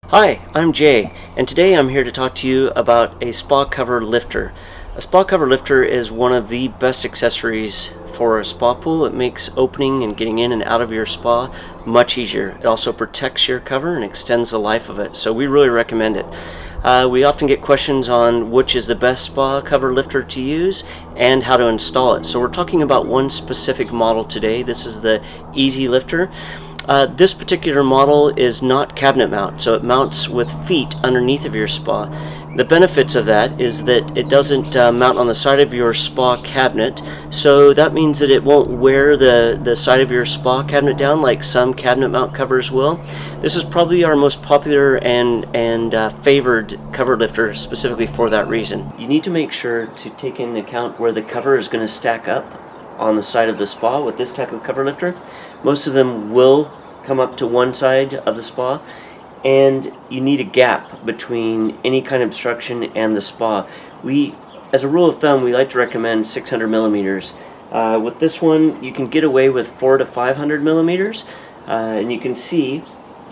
Hi, I'm Jay, and today I'm here to talk to you about a spa cover lifter. A spa cover lifter is one of the best accessories for a spa pool. It makes opening and getting in and out of your spa much easier. It also protects your cover and extends the life of it, so we really recommend it. We often get questions on which is the best spa cover lifter to use and how to install it. So we're talking about one specific model today. This is the Ezy Lifter. This particular model is not cabinet mount, so it mounts with feet underneath of your spa. The benefits of that is that it doesn't mount on the side of your spa cabinet, so that means that it won't wear the side of your spa cabinet down like some cabinet mount covers will. This is probably our most popular and favored cover lifter specifically for that reason. You need to make sure to take into account where the cover is going to stack up on the side of the spa with this type of cover lifter. Most of them will come up to one side of the spa, and you need a gap between any kind of obstruction and the spa. As a rule of thumb, we like to recommend 600 millimeters. With this one, you can get away with 400 to 500 millimeters, and you can see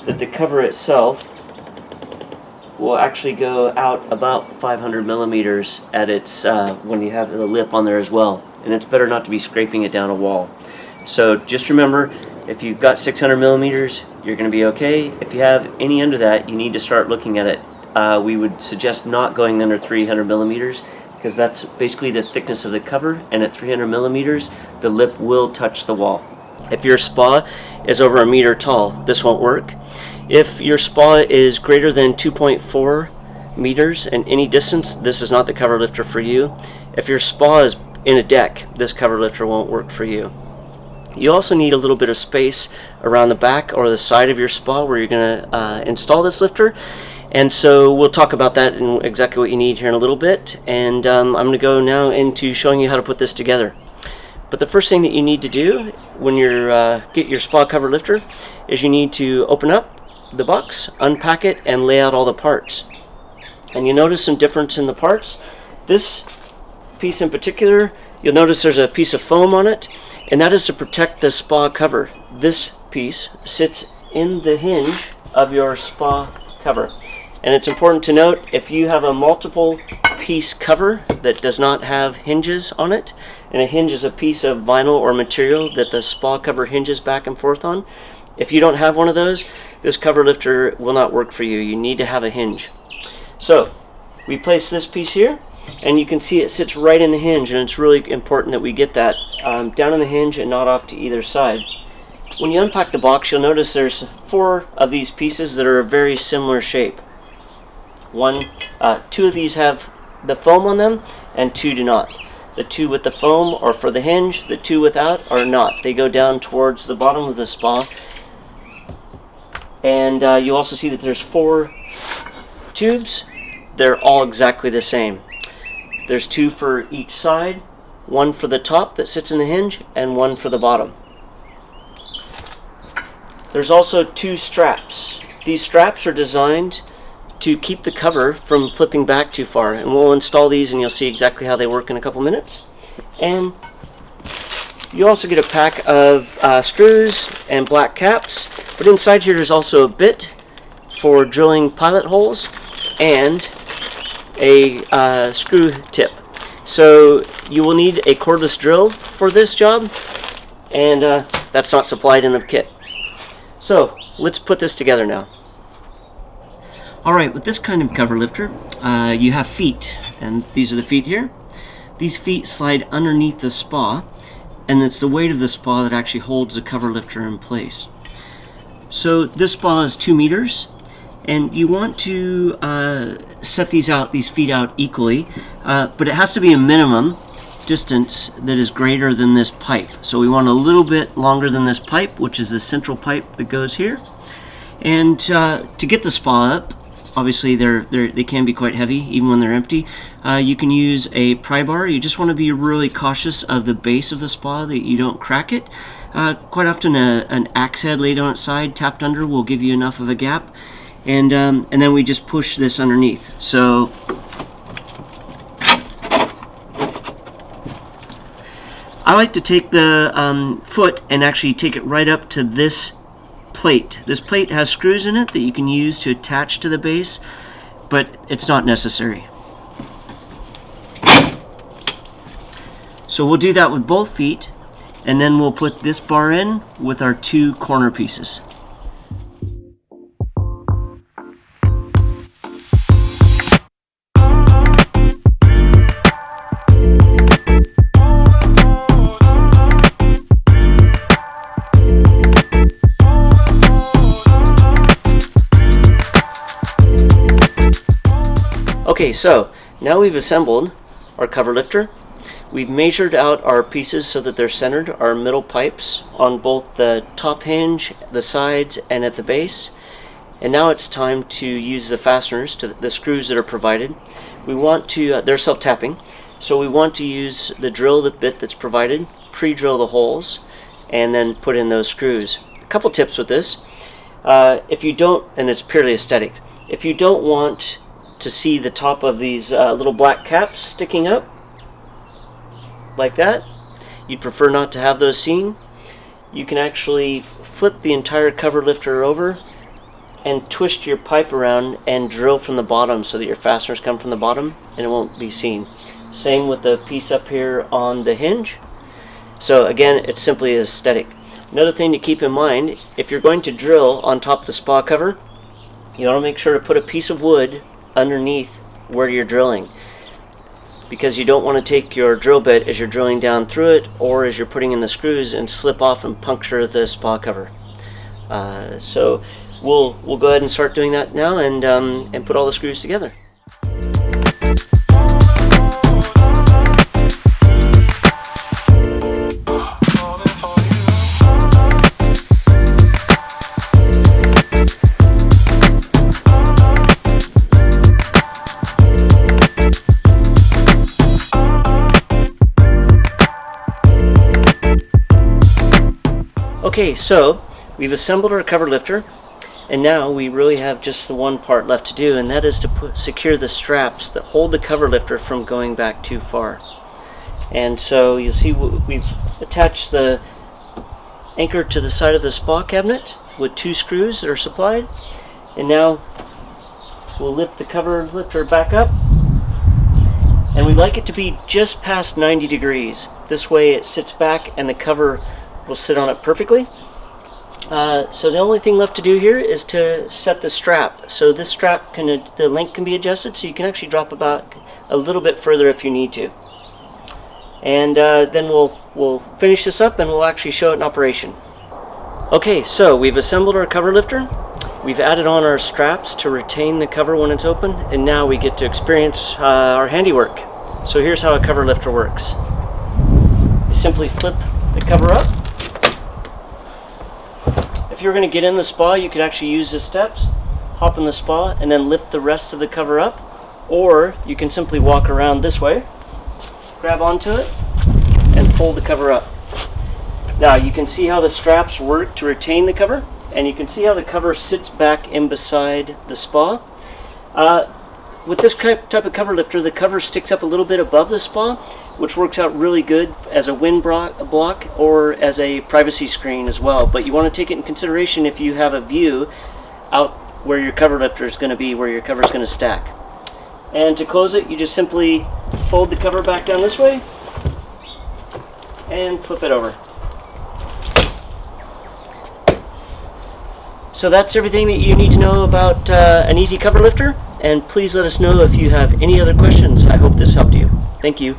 that the cover itself will actually go out about 500 millimeters at its when you have the lip on there as well, and it's better not to be scraping it down a wall. So just remember, if you've got 600 millimeters, you're going to be okay. If you have any under that, you need to start looking at it. We would suggest not going under 300 millimeters because that's basically the thickness of the cover, and at 300 millimeters, the lip will touch the wall. If your spa is over a meter tall, this won't work. If your spa is greater than 2.4 meters in any distance, this is not the cover lifter for you. If your spa is in a deck, this cover lifter won't work for you. You also need a little bit of space around the back or the side of your spa where you're going to install this lifter, and so we'll talk about that and exactly what you need here in a little bit, and I'm going to go now into showing you how to put this together. But the first thing that you need to do when you get your spa cover lifter is you need to open up the box, unpack it, and lay out all the parts. And you notice some difference in the parts. This piece in particular, you'll notice there's a piece of foam on it, and that is to protect the spa cover. This piece sits in the hinge of your spa cover. And it's important to note, if you have a multiple piece cover that does not have hinges on it, and a hinge is a piece of vinyl or material that the spa cover hinges back and forth on, if you don't have one of those, this cover lifter will not work for you. You need to have a hinge. So we place this piece here, and you can see it sits right in the hinge, and it's really important that we get that down in the hinge and not off to either side. When you unpack the box, you'll notice there's 4 of these pieces that are a very similar shape. 2 of these have the foam on them, and 2 do not. The 2 with the foam are for the hinge, the 2 without are not. They go down towards the bottom of the spa, and you'll also see that there's 4 tubes. They're all exactly the same. There's 2 for each side, 1 for the top that sits in the hinge, and 1 for the bottom. There's also 2 straps. These straps are designed to keep the cover from flipping back too far, and we'll install these and you'll see exactly how they work in a couple minutes. And you also get a pack of screws and black caps, but inside here there's also a bit for drilling pilot holes and a screw tip. So you will need a cordless drill for this job, and that's not supplied in the kit. So let's put this together now. Alright, with this kind of cover lifter, you have feet, and these are the feet here. These feet slide underneath the spa, and it's the weight of the spa that actually holds the cover lifter in place. So this spa is 2 meters, and you want to set these feet out equally, but it has to be a minimum distance that is greater than this pipe. So we want a little bit longer than this pipe, which is the central pipe that goes here. And to get the spa up, obviously they can be quite heavy even when they're empty. You can use a pry bar. You just want to be really cautious of the base of the spa that you don't crack it. Quite often an axe head laid on its side, tapped under, will give you enough of a gap. And then we just push this underneath. So I like to take the foot and actually take it right up to this plate. This plate has screws in it that you can use to attach to the base, but it's not necessary. So we'll do that with both feet, and then we'll put this bar in with our 2 corner pieces. Okay, so now we've assembled our cover lifter. We've measured out our pieces so that they're centered, our middle pipes on both the top hinge, the sides, and at the base. And now it's time to use the fasteners, to the screws that are provided. We want to, they're self-tapping, so we want to use the drill, the bit that's provided, pre-drill the holes, and then put in those screws. A couple tips with this. If you don't, and it's purely aesthetic, if you don't want to see the top of these little black caps sticking up, like that, you'd prefer not to have those seen, you can actually flip the entire cover lifter over and twist your pipe around and drill from the bottom so that your fasteners come from the bottom and it won't be seen. Same with the piece up here on the hinge. So again, it's simply aesthetic. Another thing to keep in mind, if you're going to drill on top of the spa cover, you want to make sure to put a piece of wood underneath where you're drilling, because you don't want to take your drill bit as you're drilling down through it or as you're putting in the screws and slip off and puncture the spa cover. So we'll go ahead and start doing that now and put all the screws together. Okay, so we've assembled our cover lifter, and now we really have just the one part left to do, and that is to secure the straps that hold the cover lifter from going back too far. And so you'll see we've attached the anchor to the side of the spa cabinet with 2 screws that are supplied, and now we'll lift the cover lifter back up, and we like it to be just past 90 degrees. This way it sits back and the cover will sit on it perfectly. So the only thing left to do here is to set the strap. So this strap, the length can be adjusted, so you can actually drop about a little bit further if you need to. And then we'll finish this up and we'll actually show it in operation. Okay, so we've assembled our cover lifter. We've added on our straps to retain the cover when it's open, and now we get to experience our handiwork. So here's how a cover lifter works. You simply flip the cover up. If you're going to get in the spa, you could actually use the steps, hop in the spa, and then lift the rest of the cover up. Or you can simply walk around this way, grab onto it, and pull the cover up. Now you can see how the straps work to retain the cover, and you can see how the cover sits back in beside the spa. With this type of cover lifter, the cover sticks up a little bit above the spa, which works out really good as a wind block or as a privacy screen as well. But you want to take it in consideration if you have a view out where your cover lifter is going to be, where your cover is going to stack. And to close it, you just simply fold the cover back down this way and flip it over. So that's everything that you need to know about an Ezy-Cover Lifter, and please let us know if you have any other questions. I hope this helped you. Thank you.